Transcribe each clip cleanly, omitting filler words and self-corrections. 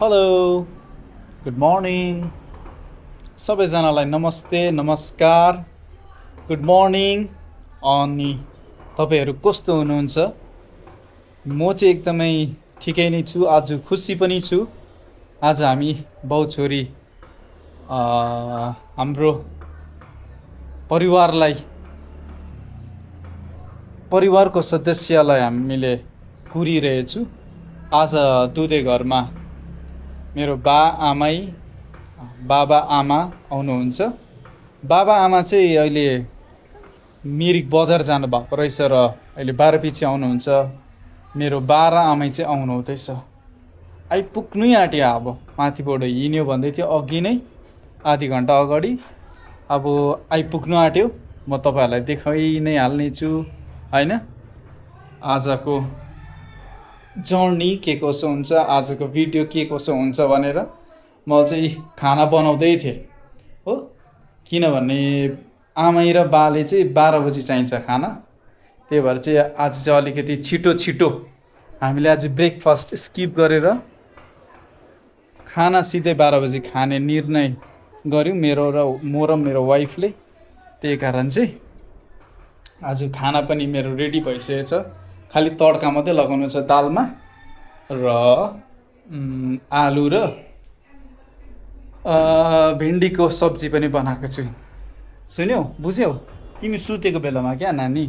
Hello good morning सबैजनालाई नमस्ते नमस्कार गुड मर्निङ। अनि तपाईँहरू कस्तो हुनुहुन्छ? म चाहिँ एकदमै ठिकै नै छु। आज खुसी पनि छु। आज हामी बाउ छोरी हाम्रो परिवारको सदस्यलाई हामीले कुरिरहेछु। आज दुधे घरमा मेरो बाबा आमा आउनुहुन्छ। बाबा आमा चाहिँ अहिले मिरिक बजार जानुभएको रहेछ र अहिले 12 पछि आउनुहुन्छ। मेरो र आमै चाहिँ आउनु हुँदैछ। आइपुग्नै आँट्यो। अब माथिबाट हिँड्यो भन्दै थियो अघि नै आधी घन्टा अगाडि। अब आइपुग्नु आँट्यो। म तपाईँहरूलाई देखाइ नै हाल्नेछु होइन आजको जर्नी के कसो हुन्छ, आजको भिडियो के कसो हुन्छ भनेर। म चाहिँ खाना बनाउँदै थिएँ हो, किनभने आमै र बाले चाहिँ 12 बजी चाहिन्छ खाना। त्यही भएर चाहिँ आज चाहिँ अलिकति छिटो हामीले आज ब्रेकफास्ट स्किप गरेर खाना सिधै 12 बजी खाने निर्णय गऱ्यौँ म र मेरो वाइफले। त्यही कारण चाहिँ आज खाना पनि मेरो रेडी भइसकेको छ। खालि तड्का मात्रै लगाउनु छ दालमा र आलु र भिन्डीको सब्जी पनि बनाएको छु। सुन्यौ बुझ्यौ? तिमी सुतेको बेलामा क्या नानी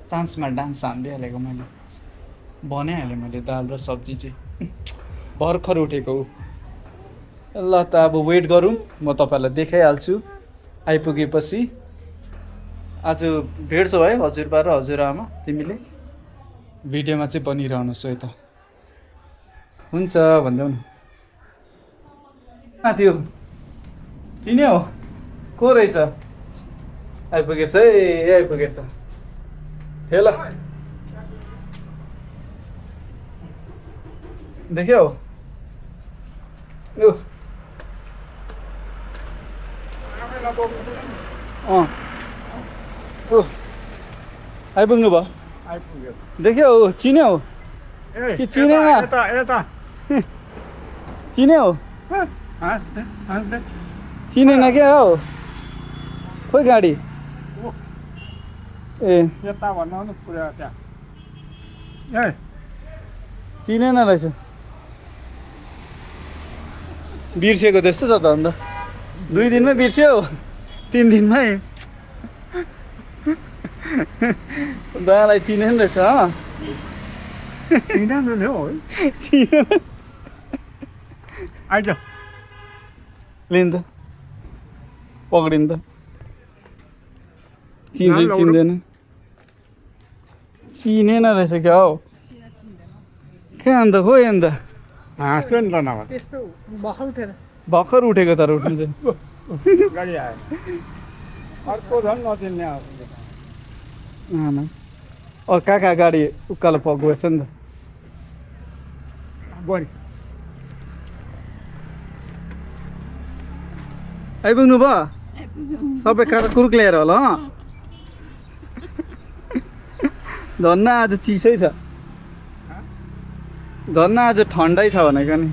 चान्समा डान्स हानिदिइहालेको मैले बनाइहालेँ। मैले दाल र सब्जी चाहिँ भर्खर उठेको हो। ल त अब वेट गरौँ, म तपाईँहरूलाई देखाइहाल्छु आइपुगेपछि। आज भेट्छौ है हजुरबा र हजुरआमा, तिमीले भिडियोमा चाहिँ बनिरहनुहोस् है त। हुन्छ भन्देऊ न। थियो चिन्यौ को रहेछ? आइपुगेछ है, आइपुगेछ। ठेला देख्यौ? आइपुग्नु भयो? आइपुग्यो। देख्यौ? चिन्यौ कि चिनेन? चिन्यौ? चिनेन क्या हौ? खोइ गाडी ए यता भन्नु न पुरा त्यहाँ। ए चिनेन रहेछ। बिर्सेको त्यस्तो छ त अन्त। 2 दिनमै बिर्स्यो, 3 दिनमै दयालाई चिनेन रहेछ। चिनेन नि हौ है। चिनेन आइज लिन त पक्रिन त। चिन्दैन चिनेन रहेछ क्या हौ? कहाँ अन्त खोइ अन्त हाँस्यो नि त नभए त्यस्तो भर्खर उठेको तर उठ्नु चाहिँ गाडी आयो। अर्को झन् नचिन्ने कहाँ गाडी उकालो गएछ नि त। बढी आइपुग्नु भयो? सबै काँडा कुरुक ल्याएर होला। धन्न आज चिसै छ, धन्न आज ठन्डै छ भनेको नि।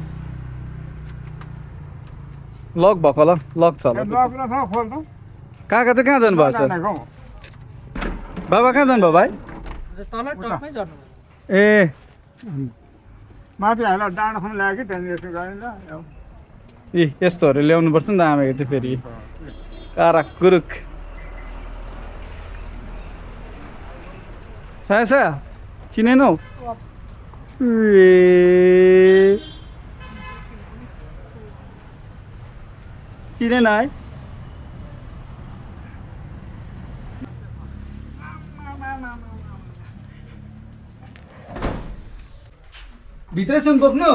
लक भएको ल, लक छ होला। काका चाहिँ कहाँ जानुभएको छ? बाबा कहाँ जानुभयो भाइ? तल टपमै झर्नु। ए माथि हाल डाँडा खान ल्यायो कि त्यहाँनिर यसो गरेर ए यस्तोहरू ल्याउनुपर्छ नि त आमाको चाहिँ फेरि कारा कुरुक। सासा चिनेनौ? ए चिनेन है? भित्रै सुन बोक्नु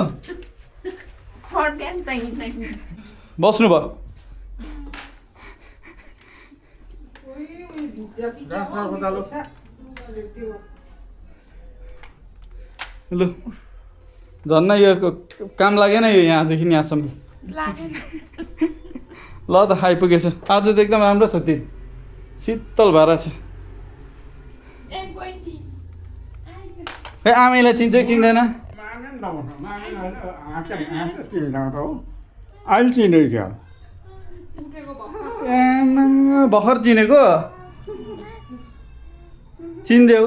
बस्नु भयो? लु झन् यो काम लागेन यो यहाँदेखि यहाँसम्म। ल त आइपुगेछ। आज त एकदम राम्रो छ, दिन शीतल भएर छ। ए आमैलाई चिन्छ कि चिन्दैन? अहिले चिनेको क्या भर्खर चिनेको चिन्देऊ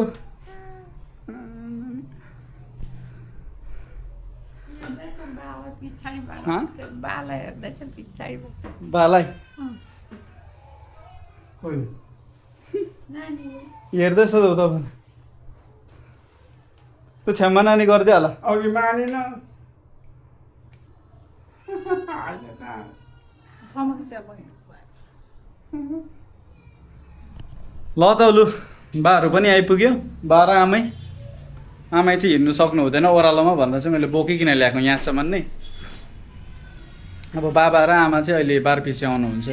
बालाई हेर्दैछ त तपाईँ त्यो छ्याम्मा नानी गरिदियो होला अघि मानेन ल त लु बाहरू पनि आइपुग्यो बा र आमै आमै चाहिँ हिँड्नु सक्नु हुँदैन ओह्रालोमा भनेर चाहिँ मैले बोकिकन ल्याएको यहाँसम्म नै अब बाबा र आमा चाहिँ अहिले बारपिछे आउनुहुन्छ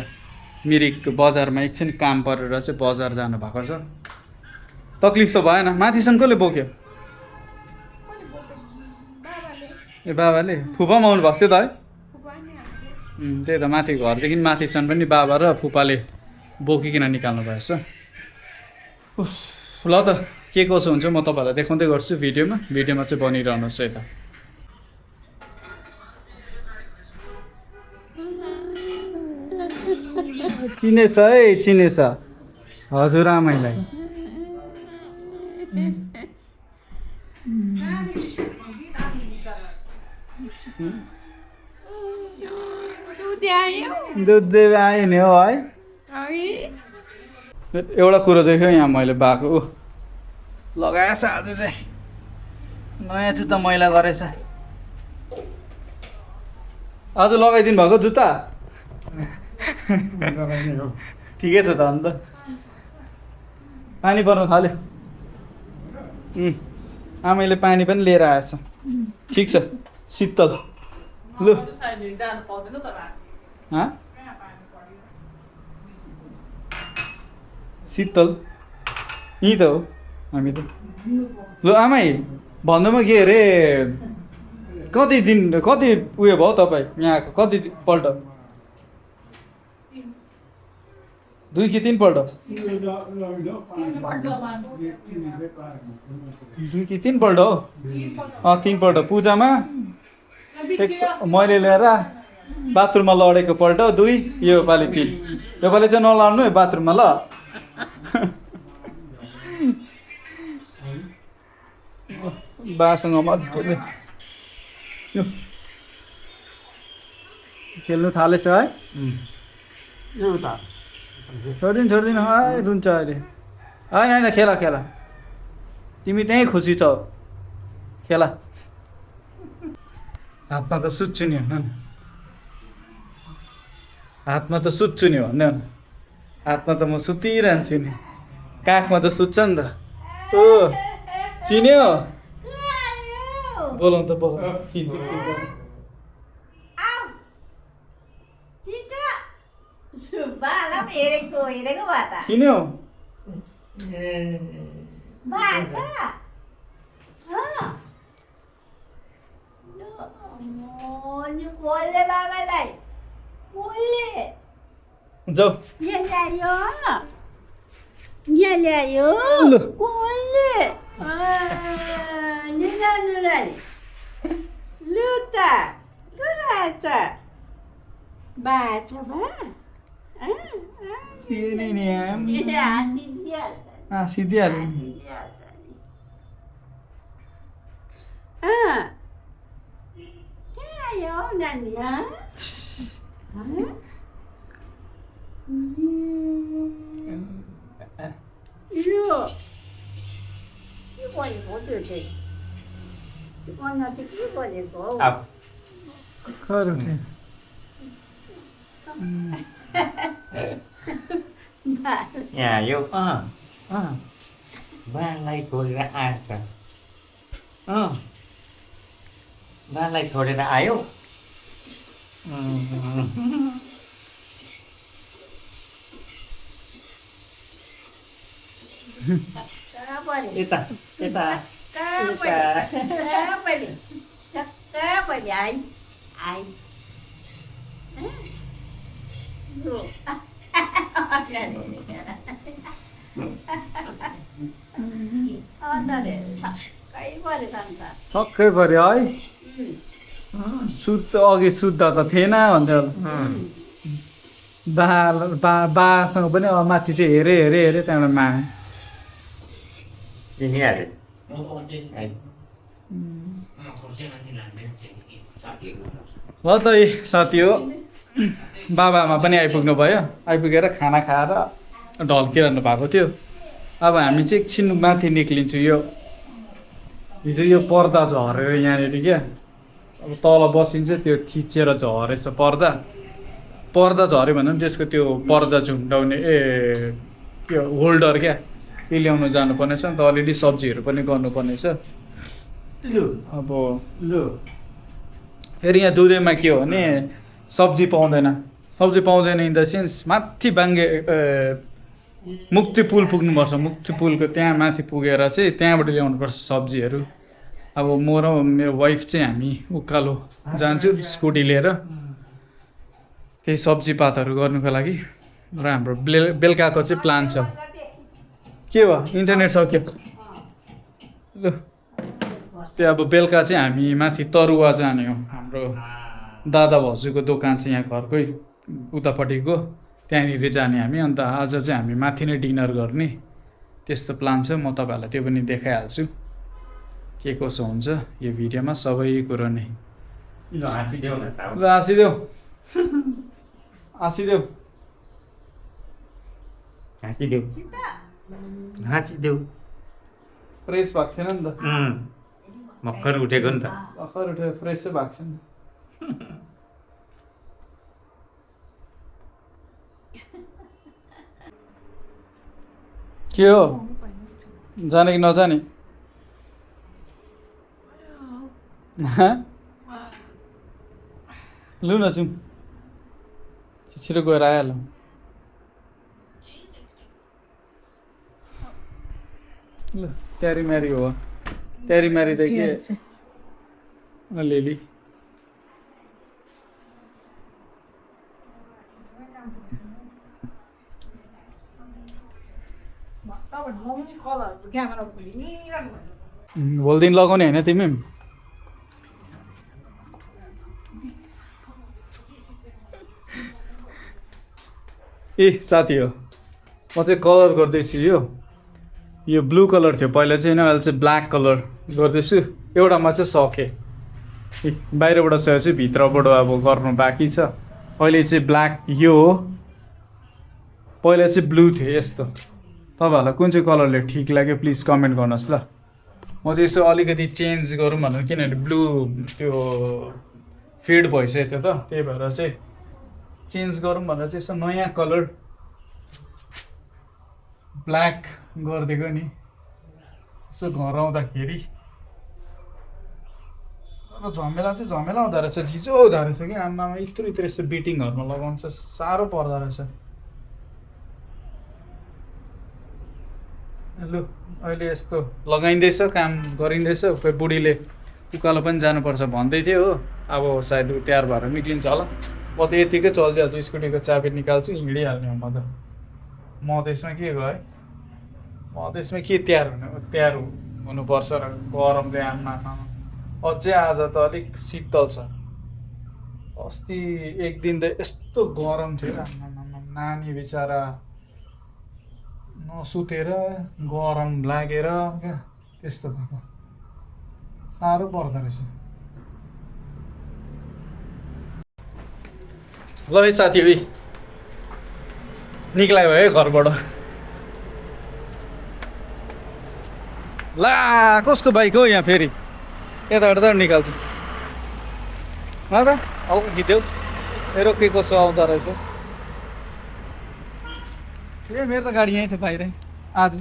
मिरिक बजारमा एकछिन काम परेर चाहिँ बजार जानुभएको छ तक्लिफ त भएन माथिसम्म कसले बोक्यो ए बाबाले फुपा पनि आउनु भएको थियो त है त्यही त माथि घरदेखि माथिसम्म पनि बाबा र फुपाले बोकिकन निकाल्नु भएछ ल त के कसो हुन्छ म तपाईँहरूलाई देखाउँदै गर्छु भिडियोमा चाहिँ बनिरहनुहोस् है त चिनेछ है चिनेछ हजुर आमैलाई दुध आयो नि हो है एउटा कुरो देख्यो यहाँ मैले बाको लगाएछ आज चाहिँ नयाँ जुत्ता मैला गरेछ आज लगाइदिनु भएको जुत्ता ठिकै छ त अन्त पानी पर्नु थाल्यो आमैले पानी पनि लिएर आएछ ठिक छ शीतल लु शीतल यहीँ त हो हामी त लु आमै भन्नुमा के अरे कति उयो भयो तपाईँ यहाँको कतिपल्ट 2 कि 3 पल्ट 2 कि 3 पल्ट हो 3 पल्ट पूजामा मैले लिएर बाथरुममा लडेको पल्ट 2 योपालि 3 योपालि चाहिँ नलड्नु है बाथरुममा ल बासँग मजाले खेल्नु थालेछ है छोडिदिनु है रुन्छ अहिले होइन खेला तिमी त्यहीँ खुसी छौ खेला हातमा त सुत्छु नि भन हातमा त सुत्छु नि भन्दै हातमा त म सुतिरहन्छु नि काखमा त सुत्छ नि त ओ चिन्यो बोलाउँ त बोलाउँ चिन्छु चिन्यो जाऊ यहाँ ल्यायो कसले लु त गराएछ बाछ बा सिधिहाल्यो कहाँ आयो नानी यो के भनेको त्यो चाहिँ अन्य चाहिँ के भनेको हौ यहाँ यो बालाई छोडेर आएछ बालाई छोडेर आयो यता यता छक्कै पऱ्यो है सुत्त अघि सुत्दा त थिएन भन्थ्यो बासँग पनि अब माथि चाहिँ हेरेँ त्यहाँबाट माने चिनिहाल्यो ल त साथी हो बाबाआमा पनि आइपुग्नु भयो आइपुगेर खाना खाएर ढल्किरहनु भएको थियो अब हामी चाहिँ एकछिन माथि निक्लिन्छु यो हिजो यो पर्दा झरेर यहाँनिर क्या अब तल बसिन्छ त्यो थिचेर झरेछ पर्दा झऱ्यो भने पनि त्यसको त्यो पर्दा झुन्डाउने त्यो होल्डर क्या त्यो ल्याउनु जानुपर्ने छ नि त अलिअलि सब्जीहरू पनि गर्नुपर्ने छ अब फेरि यहाँ दुधैमा के हो भने सब्जी पाउँदैन इन द सेन्स माथि बाङ्गे मुक्ति पुल पुग्नुपर्छ मुक्ति पुलको त्यहाँ माथि पुगेर चाहिँ त्यहाँबाट ल्याउनुपर्छ सब्जीहरू अब म र मेरो वाइफ चाहिँ हामी उकालो जान्छु स्कुटी लिएर केही सब्जीपातहरू गर्नुको लागि र हाम्रो बेलुकाको चाहिँ प्लान छ के भयो इन्टरनेट सक्यो ल त्यो अब बेलुका चाहिँ हामी माथि तरुवा जाने हो हाम्रो दादा भाउजूको दोकान चाहिँ यहाँ घरकै उतापट्टिको त्यहाँनिर जाने हामी अन्त आज चाहिँ हामी माथि नै डिनर गर्ने त्यस्तो प्लान छ म तपाईँहरूलाई त्यो पनि देखाइहाल्छु के कसो हुन्छ यो भिडियोमा सबै कुरो नै ल हाँसिदेऊ न त ल हाँसिदेऊ फ्रेस भएको छैन नि त भर्खर उठेको नि त भर्खर उठेर फ्रेसै भएको छैन के हो जाने कि नजाने लु न जाउँ छिटो गएर आइहालौँ ल ट्यारीम्यारी हो ट्यारीम्यारी त के अलिअलि भोलिदेखि लगाउने होइन तिमी पनि ए साथी हो म चाहिँ कलर गर्दैछु यो ब्लू कलर थियो पहिला चाहिँ होइन अहिले चाहिँ ब्ल्याक कलर गर्दैछु एउटामा चाहिँ सकेँ बाहिरबाट सकेपछि भित्रबाट अब गर्नु बाँकी छ अहिले चाहिँ ब्ल्याक यो हो पहिला चाहिँ ब्लू थियो यस्तो तपाईँहरूलाई कुन चाहिँ कलरले ठिक लाग्यो प्लिज कमेन्ट गर्नुहोस् ल म चाहिँ यसो अलिकति चेन्ज गरौँ भनेर किनभने ब्लू त्यो फेड भइसकेको थियो त त्यही भएर चाहिँ चेन्ज गरौँ भनेर चाहिँ यसो नयाँ कलर ब्ल्याक गरिदिएको नि यसो घर आउँदाखेरि तर झमेला चाहिँ झमेला हुँदो रहेछ झिजो हुँदो रहेछ कि आमामा यत्रो यस्तो बिटिङहरूमा लगाउँछ साह्रो पर्दो रहेछ लु अहिले यस्तो लगाइँदैछ काम गरिँदैछ खोइ बुढीले उकालो पनि जानुपर्छ भन्दै थियो हो अब सायद तयार भएर निक्लिन्छ होला म त यतिकै चलिदिइहाल्छु स्कुटीको चाबी निकाल्छु हिँडिहाल्ने हो म त्यसमा के गयो है म त्यसमा के तयार हुनुपर्छ र गरमले आमा अझै आज त अलिक शीतल छ अस्ति एक दिन त यस्तो गरम थियो नानी बिचरा नसुतेर गरम लागेर क्या त्यस्तो भएको साह्रो पर्दो रहेछ ल है साथी भाइ निक्लायो है घरबाट ला कसको बाइक हो यहाँ फेरि यताबाट त निकाल्छु न त हल्का खिच्देऊ मेरो के कसो आउँदो रहेछ ए मेरो त गाडी यहीँ छ बाहिर आज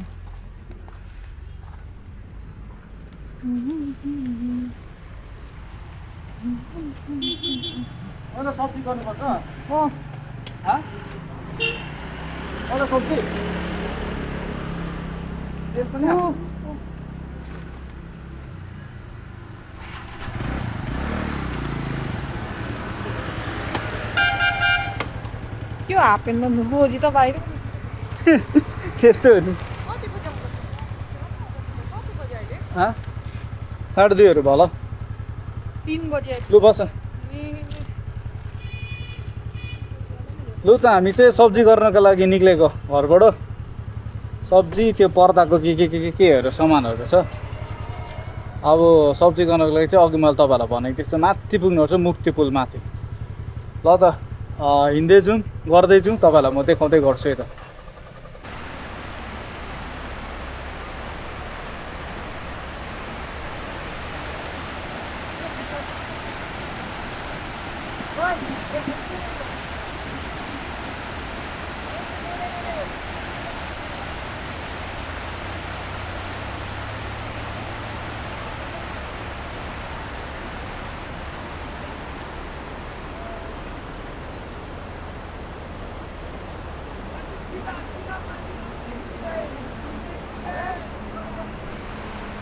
अन्त सब्जी गर्नुपर्छ अन्त सब्जी तेल पनि त्यो हाफ पेन्टमा भोलि त बाहिर त्यस्तो हो नि 2:30 भयो 3 बजे लु बस लु त हामी चाहिँ सब्जी गर्नको लागि निक्लेको घरबाट सब्जी के पर्दाको केहरू सामानहरू छ अब सब्जी गर्नको लागि चाहिँ अघि मैले तपाईँहरूलाई भनेको त्यस्तो माथि पुग्नुपर्छ मुक्ति पुल माथि ल त हिँड्दै जाउँ गर्दै जाउँ तपाईँहरूलाई म देखाउँदै गर्छु है त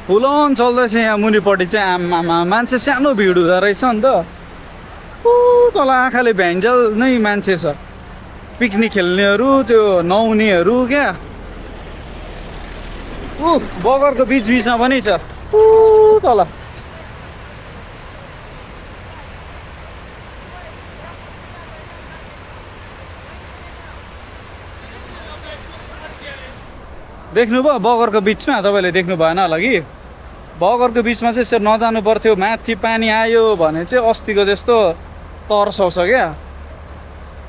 फुल अन चल्दैछ यहाँ मुनिपट्टि चाहिँ आमामा मान्छे सानो भिड हुँदो रहेछ नि त तल आँखाले भ्याइन्जल नै मान्छे छ पिकनिक खेल्नेहरू त्यो नुहाउनेहरू क्या बगरको बिचमा पनि छ तल देख्नुभयो बगरको बिचमा तपाईँले देख्नु भएन होला कि बगरको बिचमा चाहिँ यसरी नजानु पर्थ्यो माथि पानी आयो भने चाहिँ अस्तिको जस्तो तर्साउँछ क्या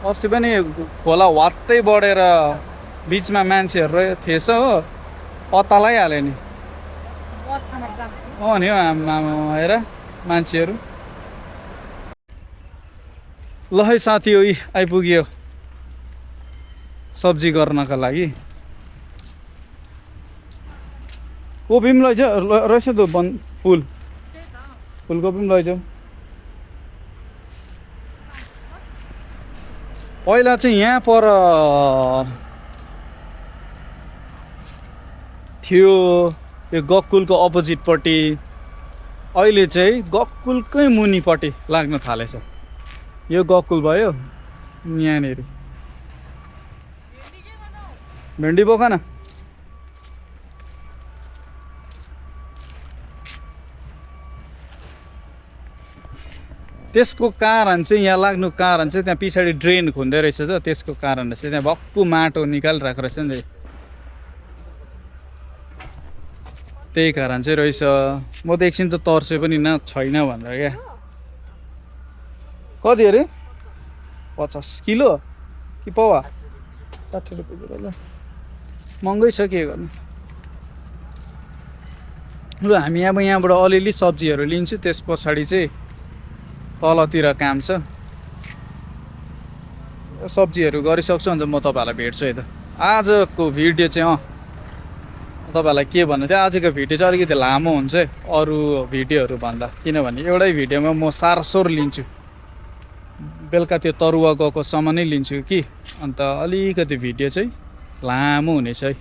अस्ति पनि खोला वात्तै बढेर बिचमा मान्छेहरू थिएछ हो पत्ता लगाइहाल्यो नि नि हो आमा हेर मान्छेहरू ल है साथी हो आइपुग्यो सब्जी गर्नका लागि कोपी पनि लैजाऊ रहेछ त फुलकोपी पनि लैजाऊ पहिला चाहिँ यहाँ पर थियो यो गकुलको अपोजिटपट्टि अहिले चाहिँ गकुलकै मुनिपट्टि लाग्न थालेछ यो गकुल भयो यहाँनिर भेन्डी बोक न त्यसको कारण चाहिँ यहाँ लाग्नु कारण चाहिँ त्यहाँ पछाडि ड्रेन खुन्दै रहेछ त त्यसको कारणले चाहिँ त्यहाँ भक्कु माटो निकालिरहेको रहेछ नि त्यही कारण चाहिँ रहेछ म त एकछिन त तर्से पनि न छैन भनेर क्या कति अरे 50 किलो कि पवा 60 रुपियाँ महँगै छ के गर्नु ल हामी अब यहाँबाट अलिअलि सब्जीहरू लिन्छु त्यस पछाडि चाहिँ तलतिर काम छ सब्जीहरू गरिसक्छु अन्त म तपाईँहरूलाई भेट्छु है त आजको भिडियो चाहिँ तपाईँहरूलाई के भन्नु थियो आजको भिडियो चाहिँ अलिकति लामो हुन्छ अरू भिडियोहरू भन्दा किनभने एउटै भिडियोमा म सारसोर लिन्छु बेलुका त्यो तरुवा गएको सम्म नै लिन्छु कि अन्त अलिकति भिडियो चाहिँ लामो हुनेछ है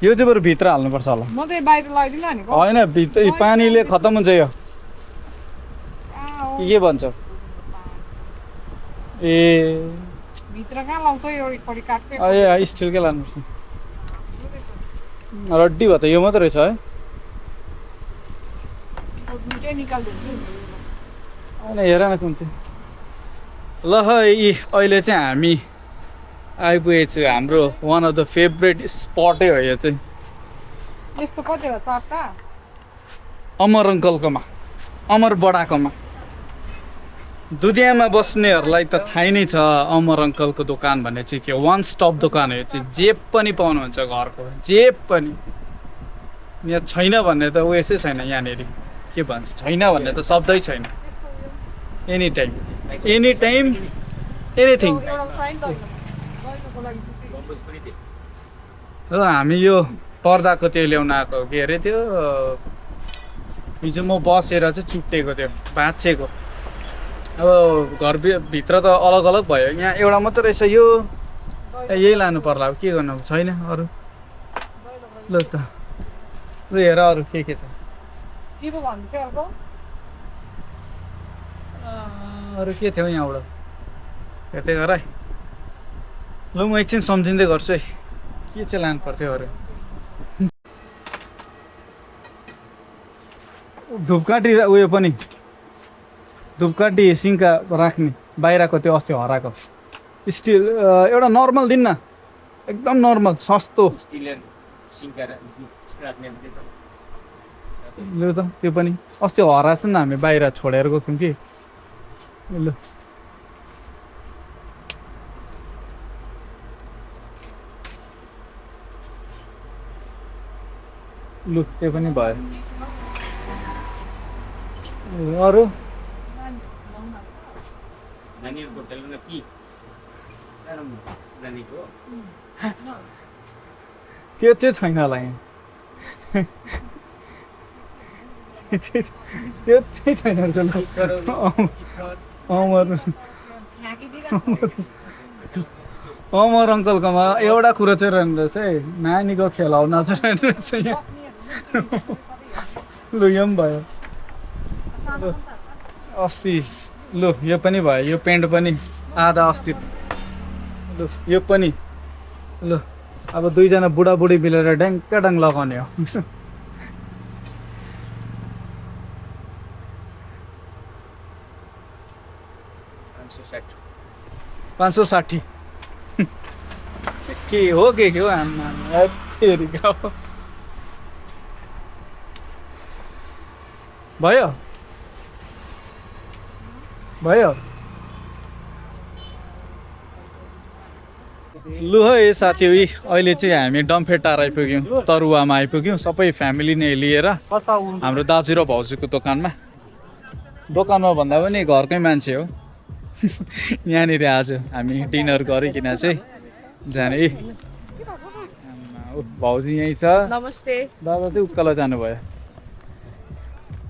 यो चाहिँ बरु भित्र हाल्नुपर्छ होला म चाहिँ बाहिर लगाइदिनु नि होइन भित्र पानीले खतम हुन्छ यो के भन्छ ए भित्र कहाँ लाउँछ यो एकपटि काट्दै ए स्टिलकै लानुपर्छ रड्डी भयो त यो मात्रै रहेछ है दुईटै निकाल्दिन्छु होइन हेर न कुन चाहिँ ल है अहिले चाहिँ हामी आइपुगेको छु हाम्रो वान अफ द फेभरेट स्पटै हो यो चाहिँ यस्तो कति हो चारटा अमर अङ्कलकोमा अमर बडाकोमा दुधियामा बस्नेहरूलाई त थाहै नै छ अमर अङ्कलको दोकान भन्ने चाहिँ के वान स्टप दोकान हो यो चाहिँ जे पनि पाउनुहुन्छ घरको जे पनि यहाँ छैन भन्ने त उयसै छैन यहाँनिर के भन्छ छैन भन्ने त शब्दै छैन एनी टाइम एनिथिङ र हामी यो पर्दाको त्यो ल्याउन आएको के अरे त्यो हिजो म बसेर चाहिँ चुट्टेको त्यो भाँचेको अब घरभित्र त अलग अलग भयो यहाँ एउटा मात्रै रहेछ यो यही लानु पर्ला अब के गर्नु छैन अरू ल त ल हेर अरू के छ अरू के थियो यहाँबाट हेर्दै गर है ल म एकछिन सम्झिँदै गर्छु है के चाहिँ लानु पर्थ्यो अरू धुपकाँटी उयो पनि धुपकाँटी सिङ्का राख्ने बाहिरको त्यो अस्ति हराएको स्टिल एउटा नर्मल दिन न एकदम नर्मल सस्तो स्टिलर सिङ्का राख्ने लु त त्यो पनि अस्ति हराएको छ नि हामी बाहिर छोडेर गएको थियौँ कि लु लु त्यो पनि भयो अरू नानीहरूको खेल्नु कि सानो नानीको त्यो चाहिँ छैन होला यहाँ त्यो चाहिँ छैन अमर अङ्कलकोमा एउटा कुरो चाहिँ रहनु रहेछ है नानीको खेलाउन चाहिँ रहनु रहेछ यहाँ लु यो पनि भयो लु अस्ति लु यो पनि भयो यो पेन्ट पनि आधा अस्ति लु यो पनि लु अब दुईजना बुढाबुढी मिलेर ड्याङ लगाउने हो 560 के हो आमा तेरिका हो भयो लु है साथी अहिले चाहिँ हामी डम्फेटार आइपुग्यौँ तरुवामा आइपुग्यौँ सबै फ्यामिली नै लिएर हाम्रो दाजु र भाउजूको दोकानमा भन्दा पनि घरकै मान्छे हो यहाँनिर आज हामी डिनर गरिकन चाहिँ जाने भाउजू यहीँ छ नमस्ते दादा चाहिँ उकालो जानुभयो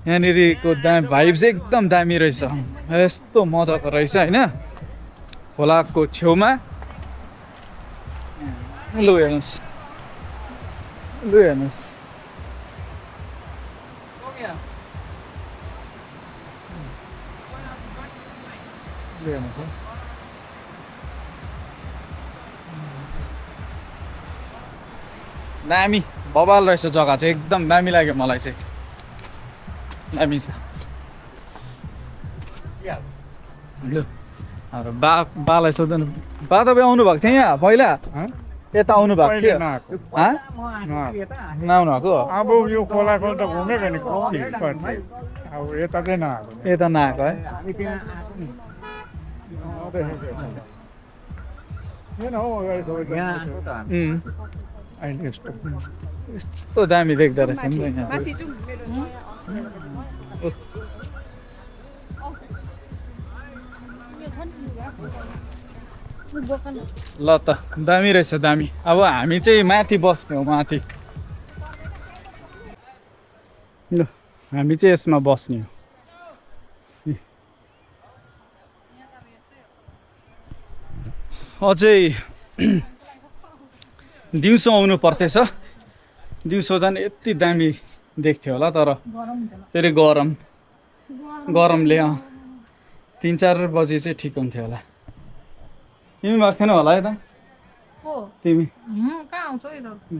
यहाँनिरको भाइब चाहिँ एकदम दामी रहेछ यस्तो मजाको रहेछ होइन खोलाको छेउमा लु हेर्नुहोस् दामी बबाल रहेछ जग्गा चाहिँ एकदम दामी लाग्यो मलाई चाहिँ दामी छ लु हाम्रो बालाई सोध्नु बा तपाईँ आउनु भएको थियो यहाँ पहिला यता आउनु भएको थियो नआउनु भएको अब यो खोलाको त घुमेको नि अब यता चाहिँ नआएको यता नआएको है अहिले यस्तो दामी देख्दो रहेछ नि यहाँ ल त दामी रहेछ दामी अब हामी चाहिँ माथि बस्ने हो माथि ल हामी चाहिँ यसमा बस्ने हो अझै दिउँसो आउनु पर्थेछ दिउँसो झन् यति दामी देख्थ्यो होला तर फेरि गरमले 3-4 बजी चाहिँ ठिक हुन्थ्यो होला तिमी भएको थिएन होला है त तिमी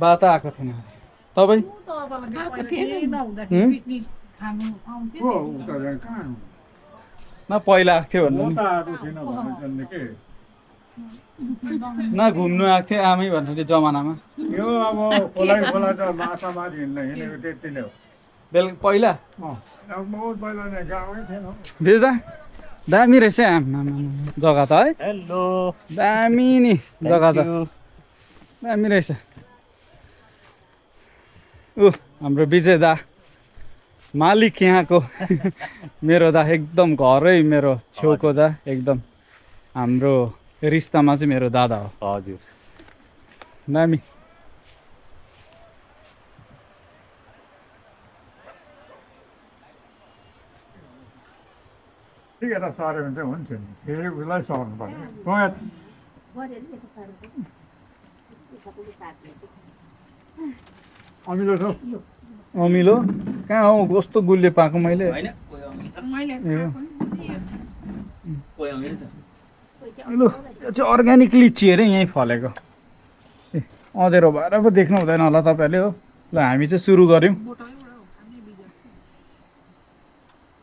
बा त आएको थिएन तपाईँ न पहिला आएको थियो भन्नु न घुम्नु आएको थियो आमै भन्ने जमानामा यो अब खोला त माछा मारी हिँडेको त्यति नै हो पहिला बहुत पहिला नै गाउँमै थिएन बेच्दा दामी रहेछ जग्गा त है हेलो दामी नि जग्गा त दामी रहेछ हाम्रो विजय दा मालिक यहाँको मेरो दा एकदम घरै मेरो छेउको दा एकदम हाम्रो रिस्तामा चाहिँ मेरो दादा हो हजुर दामी ठिक यता सार्यो भने चाहिँ हुन्थ्यो नि फेरि उसलाई सर्नु पर्यो अमिलो छ अमिलो कहाँ हो कस्तो गुलियो पाएको मैले लु यो चाहिँ अर्ग्यानिक लिची अरे यहीँ फलेको अँधेरो भएर पो देख्नु हुँदैन होला तपाईँहरूले हो ल हामी चाहिँ सुरु गऱ्यौँ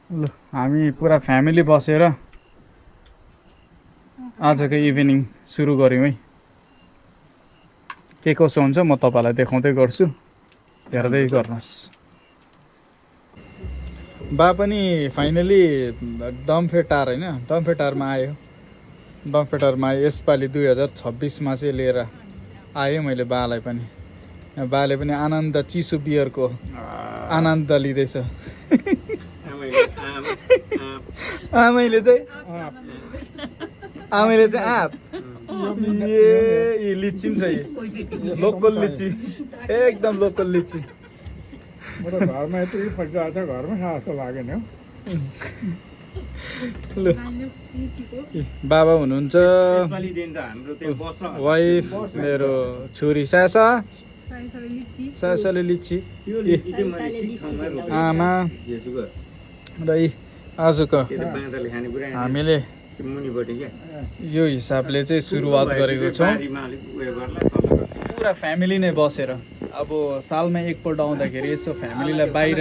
ल हामी पुरा फ्यामिली बसेर आजको इभिनिङ सुरु गऱ्यौँ है। के कसो हुन्छ म तपाईँलाई देखाउँदै गर्छु, हेर्दै गर्नुहोस्। बा पनि फाइनली डम्फेटार होइन डम्फेटारमा आयो। डम्फेटारमा आयो यसपालि 2026मा चाहिँ लिएर आएँ मैले बालाई पनि। बाले पनि आनन्द चिसो बियरको आनन्द लिँदैछ। आमैले चाहिँ आँप ए लिची पनि छ यी लोकल लिची, एकदम लोकल लिची। म त घरमा यति पैसा छ घरमै खा जस्तो लागेन हौ। ल बाबा हुनुहुन्छ, यसपालिदेखि त हाम्रो त्यो बस वाइफ मेरो छोरी सासा सासाले लिची, त्यो लिची चाहिँ मैले ठिक ठाउँमा रोपेँ। आमा यसोको र यी आजको त्यो त बाँदरले खाने कुरा हैन। हामीले त्यो मुनिपट्टि क्या यो हिसाबले चाहिँ सुरुवात गरेको छौँ। बारीमा अलिक उयो गर्ला तल गर्ला। पुरा फ्यामिली नै बसेर अब सालमा एकपल्ट आउँदाखेरि यसो फ्यामिलीलाई बाहिर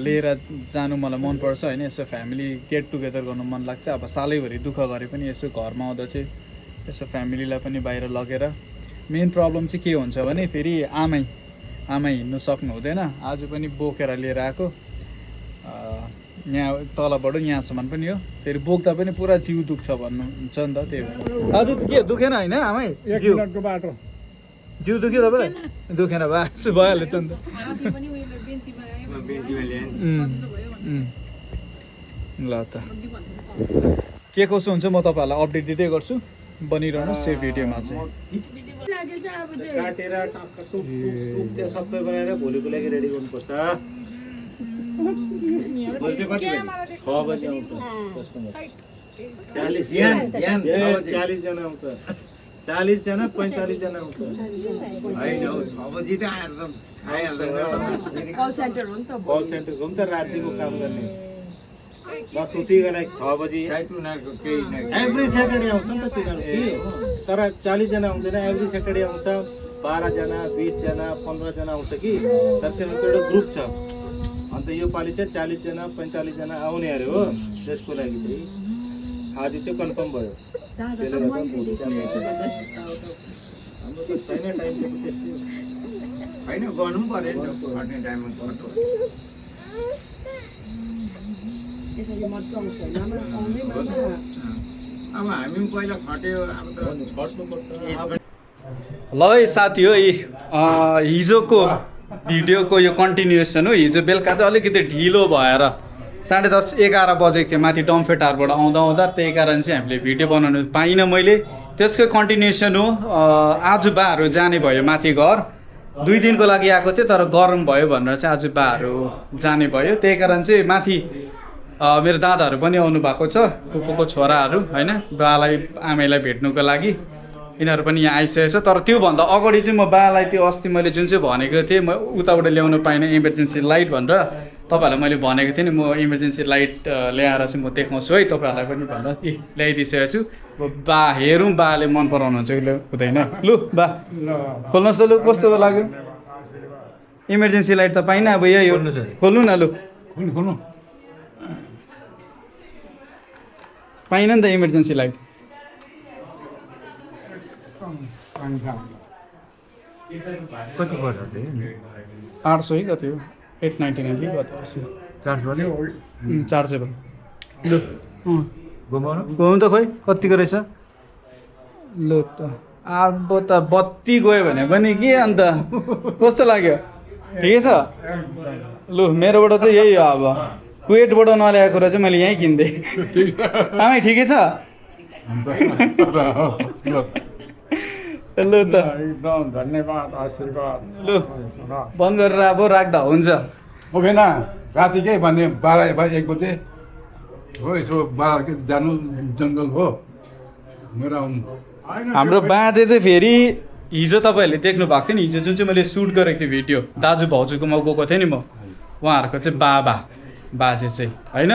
लिएर जानु मलाई मनपर्छ होइन। यसो फ्यामिली गेट टुगेदर गर्नु मन लाग्छ। अब सालैभरि दुःख गरे पनि यसो घरमा आउँदा चाहिँ यसो फ्यामिलीलाई पनि बाहिर लगेर। मेन प्रब्लम चाहिँ के हुन्छ भने फेरि आमै हिँड्नु सक्नु हुँदैन। आज पनि बोकेर लिएर आएको, यहाँ तलबाट यहाँसम्म पनि हो। फेरि बोक्दा पनि पुरा जिउ दुख्छ भन्नुहुन्छ नि त, त्यही भएर। हजुर के दुखेन होइन आमै? 1 मिनेटको बाटो जिउ दुख्यो तपाईँ? दुखेन बासु भइहाल्यो त नि त। बेन्चीमा ल्याएँ ल त के कसो हुन्छ म तपाईँहरूलाई अपडेट दिँदै गर्छु। बनिरहनुहोस् यो भिडियोमा चाहिँ। काटेर टक्क टुक टुक त्यो सबै बनाएर भोलिको लागि रेडी गर्नुपर्छ। 6 बजी आउँछ कस्टमर। 40 जना आउँछ, 40 जना 45 जना आउँछ। होइन हौ 6 बजी त आएर त खाइहाल्दैन। कल सेन्टरको पनि त रातिको काम गर्ने बस उतिकन 6 बजी सायद उनीहरूको केही न एभ्री स्याटरडे आउँछ नि त तिनीहरू कि। तर 40 जना आउँदैन, एभ्री स्याटरडे आउँछ। 12 जना 20 जना 15 जना आउँछ कि। तर तिनीहरूको एउटा ग्रुप छ। अन्त यो पालि चाहिँ 40 जना 45 जना आउने अरे हो। त्यसको लागि चाहिँ आज चाहिँ कन्फर्म भयो। त्यसले गर्दा भोलि चाहिँ हाम्रो त छैन टाइम टेबल त्यस्तै हो। होइन गर्नु पनि पऱ्यो नि त, खट्ने टाइममा खट्नु। अब हामी पनि पहिला खट्यो, अब त खट्नुपर्छ। ल है साथी हो, हिजोको भिडियोको यो कन्टिन्युएसन हो। हिजो बेलुका चाहिँ अलिकति ढिलो भएर 10:30 11 बजेको थियो माथि डम्फेटारबाट आउँदा त्यही कारण चाहिँ हामीले भिडियो बनाउनु पाइनँ मैले। त्यसकै कन्टिन्युएसन हो। आज बाहरू जाने भयो माथि घर। 2 दिनको लागि आएको थियो तर गरम भयो भनेर चाहिँ आज बाहरू जाने भयो। त्यही कारण चाहिँ माथि मेरो दादाहरू पनि आउनु भएको छ, फुपूको छोराहरू होइन, बालाई आमैलाई भेट्नुको लागि। यिनीहरू पनि यहाँ आइसकेको छ। तर त्योभन्दा अगाडि चाहिँ म बालाई त्यो अस्ति मैले जुन चाहिँ भनेको थिएँ म उताबाट ल्याउनु पाइनँ इमर्जेन्सी लाइट भनेर, तपाईँहरूलाई मैले भनेको थिएँ नि म इमर्जेन्सी लाइट ल्याएर चाहिँ म देखाउँछु है तपाईँहरूलाई पनि भनेर ल्याइदिइसकेको छु। बा हेरौँ बाले मन पराउनुहुन्छ कि हुँदैन। लु बा खोल्नुहोस् त, लु कस्तो लाग्यो? इमर्जेन्सी लाइट त पाइनँ, अब यही हो, खोल्नु न। लु खोल्नु पाइनँ नि त इमर्जेन्सी लाइट। कति पर्छ चाहिँ 800 है कति हो, 899 कि कति हो, 400 लु घुमाउनु त खोइ कतिको रहेछ। लु त अब त बत्ती गयो भने पनि के अन्त कस्तो लाग्यो? ठिकै छ? लु मेरोबाट चाहिँ यही हो। अब कुवेटबाट नल्याएको कुरा चाहिँ मैले यहीँ किनिदिएँ। आमै ठिकै छ? लु त एकदम धन्यवाद आशीर्वाद। लु बन्द गरेर अब राख्दा हुन्छ। ओकेन रातिकै भन्ने 12-1 बजे हो। यसो बाह्र जानु जङ्गल हो मेरो आउनु। हाम्रो बाजे चाहिँ फेरि हिजो तपाईँहरूले देख्नु भएको थियो नि, हिजो जुन चाहिँ मैले सुट गरेको थिएँ भिडियो दाजु भाउजूकोमा गएको थिएँ नि म, उहाँहरूको चाहिँ बाजे चाहिँ होइन।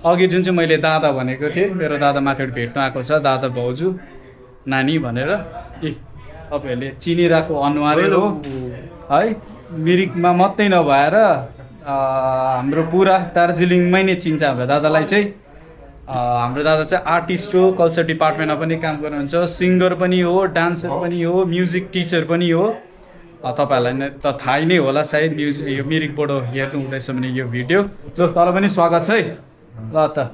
अघि जुन चाहिँ मैले दादा भनेको थिएँ, मेरो दादा माथिबाट भेट्नु आएको छ, दादा भाउजू नानी भनेर। तपाईँहरूले चिनिरहेको अनुहारै हो है, मिरिकमा मात्रै नभएर हाम्रो पुरा दार्जिलिङमै नै चिन्छ हाम्रो दादालाई चाहिँ। हाम्रो दादा चाहिँ आर्टिस्ट हो, कल्चर डिपार्टमेन्टमा पनि काम गर्नुहुन्छ, सिङ्गर पनि हो, डान्सर पनि हो, म्युजिक टिचर पनि हो। तपाईँहरूलाई नै त थाहै नै होला सायद यो मिरिकबाट हेर्नु हुँदैछ भने यो भिडियो। ल तर पनि स्वागत छ है। ल त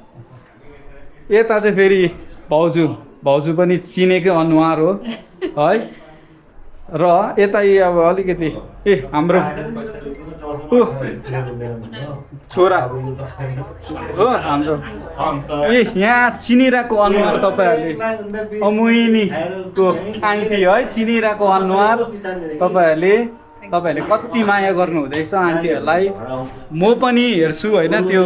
यता चाहिँ फेरि भाउजू पनि चिनेकै अनुहार हो है। र यता अब अलिकति हाम्रो छोरा हो हाम्रो यहाँ चिनिरहेको अनुहार तपाईँहरूले अमुइनीको आन्टी है, चिनिरहेको अनुहार तपाईँहरूले कति माया गर्नु हुँदैछ आन्टीहरूलाई। म पनि हेर्छु होइन त्यो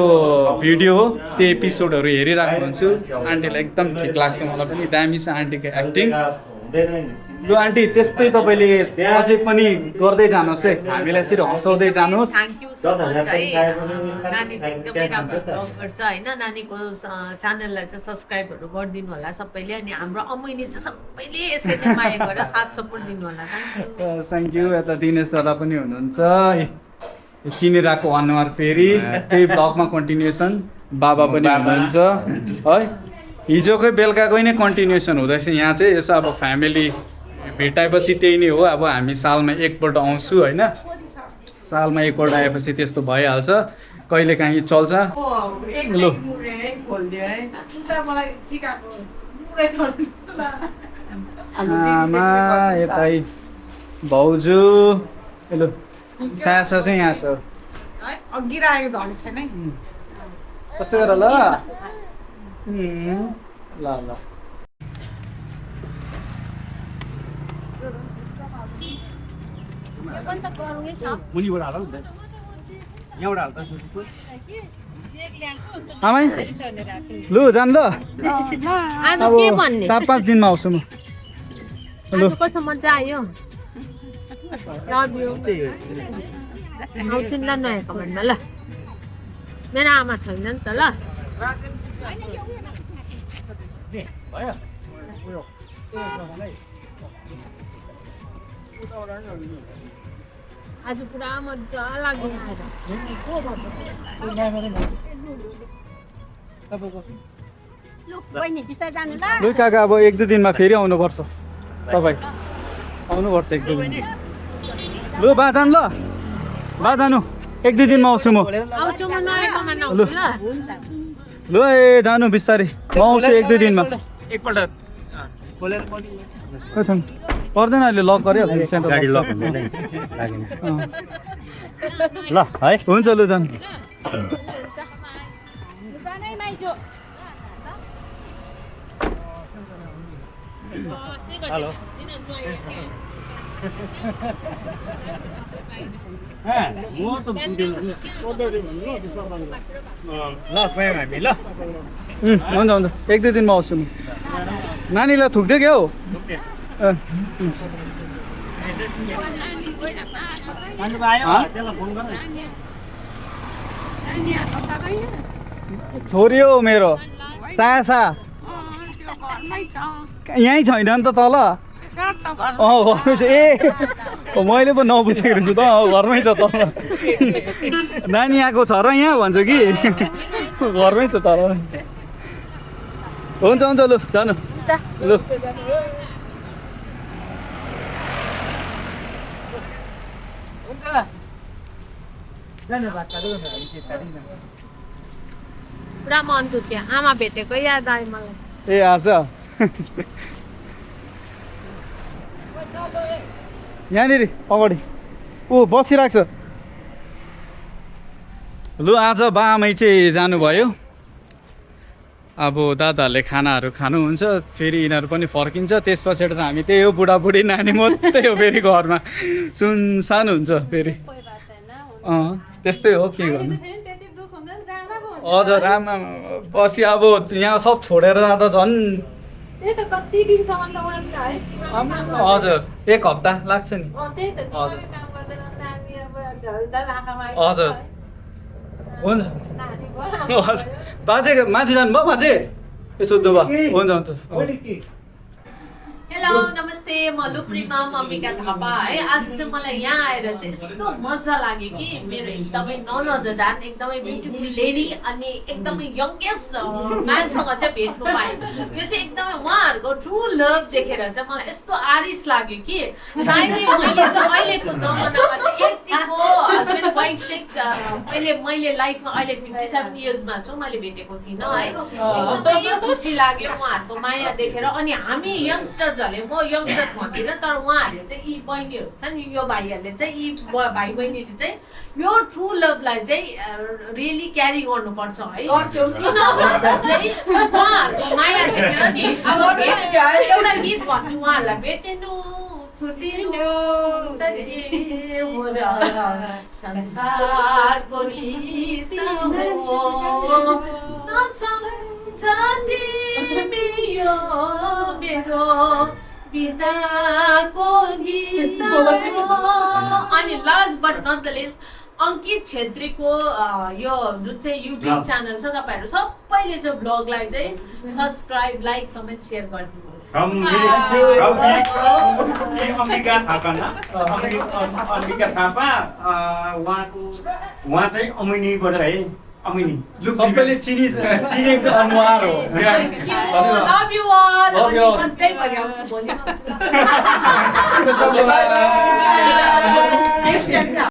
भिडियो, त्यो एपिसोडहरू हेरिरहेको हुन्छु। आन्टीलाई एकदम ठिक लाग्छ, मलाई पनि दामी छ आन्टीको एक्टिङ। लु आन्टी त्यस्तै तपाईँले अझै पनि गर्दै जानुहोस् है, हामीलाई यसरी हँसाउँदै जानुहोस्। थ्याङ्क यू सो मच है। नानी चाहिँ एकदमै राम्रो भ्लग गर्छ होइन। नानीको च्यानललाई चाहिँ सब्सक्राइबहरू गरिदिनु होला सबैले। अनि हाम्रो अमुइनी चाहिँ सबैले यसरी माया गरेर साथ सपोर्ट दिनु होला। Thank you. यता दिनेश दादा पनि हुनुहुन्छ, चिनिरहेको अनुहार फेरि त्यही ब्लगमा कन्टिन्युएसन। बाबा पनि हुनुहुन्छ है। हिजोकै बेलुकाकै नै कन्टिन्युएसन हुँदैछ यहाँ चाहिँ। यसो अब फ्यामिली भेटाएपछि त्यही नै हो। अब हामी सालमा एकपल्ट आउँछु होइन, सालमा एकपल्ट आएपछि त्यस्तो भइहाल्छ, कहिले काहीँ चल्छ। लु आमा यतै भाउजू। लु सासा चाहिँ यहाँ छ, अघि राखेको ढल छैन है। कसो गर ल। ल ल आमै लु जान ल। आज अब के भन्ने 4-5 दिनमा आउँछु म। आज कस्तो मजा आयो। Love you. आउँछु नि ल नयाँ कमेन्टमा ल। मेरो आमा छैन नि त ल। आज पुरा मजा लाग्यो। लु काका अब 1-2 दिनमा फेरि आउनुपर्छ, तपाईँ आउनुपर्छ 1-2 दिन। लु बा जानु ल, बा जानु 1-2 दिनमा आउँछु म। आउँछु म नयाँ कमेन्ट आउँछु ल। लु ए जानु बिस्तारै, म आउँछु 1-2 दिनमा। पर्दैन अहिले लक गरिहाल्छु गाडी लक हुँदैन ल है। हुन्छ लु जानु। हेलो हुन्छ हुन्छ 1-2 दिनमा आउँछु म। नानीलाई थुक्दै क्या हौ। छोरी हो मेरो सासा, यहीँ छैन नि त तल। घरमै छ। मैले पो नबुझेको रहेछु त। घरमै छ तल। नानी आएको छ र यहाँ भन्छ कि घरमै छ तल। हुन्छ हुन्छ लु जानु लु। पुरा मन दुख्यो, आमा भेटेको याद आयो मलाई। ए आज यहाँनिर अगाडि ऊ बसिरहेको छ। लु आज बाआमै चाहिँ जानुभयो। अब दादाहरूले खानाहरू खानुहुन्छ, फेरि यिनीहरू पनि फर्किन्छ। त्यस पछाडि त हामी त्यही हो, बुढाबुढी नानी मात्रै हो फेरि घरमा, सुनसान हुन्छ फेरि। त्यस्तै हो, के गर्नु। हजुर आमा पछि अब यहाँ सब छोडेर जाँदा झन् हजुर 1 हप्ता लाग्छ नि। हजुर हुन्छ। हजुर बाजे माथि जानुभयो बाजे? ए सोध्नु भयो? हुन्छ हुन्छ हेलो नमस्ते म लुप्रीमा अम्बिका थापा है। आज चाहिँ मलाई यहाँ आएर चाहिँ यस्तो मजा लाग्यो कि मेरो एकदमै नन अदर द्यान एकदमै ब्युटिफुल लेडी अनि एकदमै यङ्गेस्ट म्यानसँग चाहिँ भेट्नु पाएँ। यो चाहिँ एकदमै उहाँहरूको ट्रु लभ देखेर चाहिँ मलाई यस्तो आरिस लाग्यो कि सायदै मैले चाहिँ अहिलेको जमानामा चाहिँ यतिको हस्बेन्ड वाइफ चाहिँ मैले लाइफमा अहिले 57 इयर्समा छु, मैले भेटेको थिइनँ है। एकदमै खुसी लाग्यो उहाँहरूको माया देखेर। अनि हामी यङ्स्टर्सहरूले, म यङ्स्टर भन्दिनँ तर उहाँहरूले चाहिँ यी बहिनीहरू छ नि, यो भाइहरूले चाहिँ यी भाइ बहिनीले चाहिँ यो ट्रु लभलाई चाहिँ रियली क्यारी गर्नुपर्छ है। किन भन्दा चाहिँ उहाँहरूको माया देखेर नि अब एउटा गीत भन्छु उहाँहरूलाई, भेटेनु छुटिनु संसारको गीत हो यो मेरो बिदाको गीत हो। अनि last but not the least Ankit छेत्रीको यो जुन चाहिँ युट्युब च्यानल छ, तपाईँहरू सबैले चाहिँ भ्लगलाई चाहिँ सब्सक्राइब, लाइक, कमेन्ट, सेयर गरिदिनु। अम्बिका थापा उहाँ चाहिँ अमिनीबाट है, अमिनी सबैले चिनेको अनुहार हो। Love you all. सधैँ भरि आउँछु भोलि।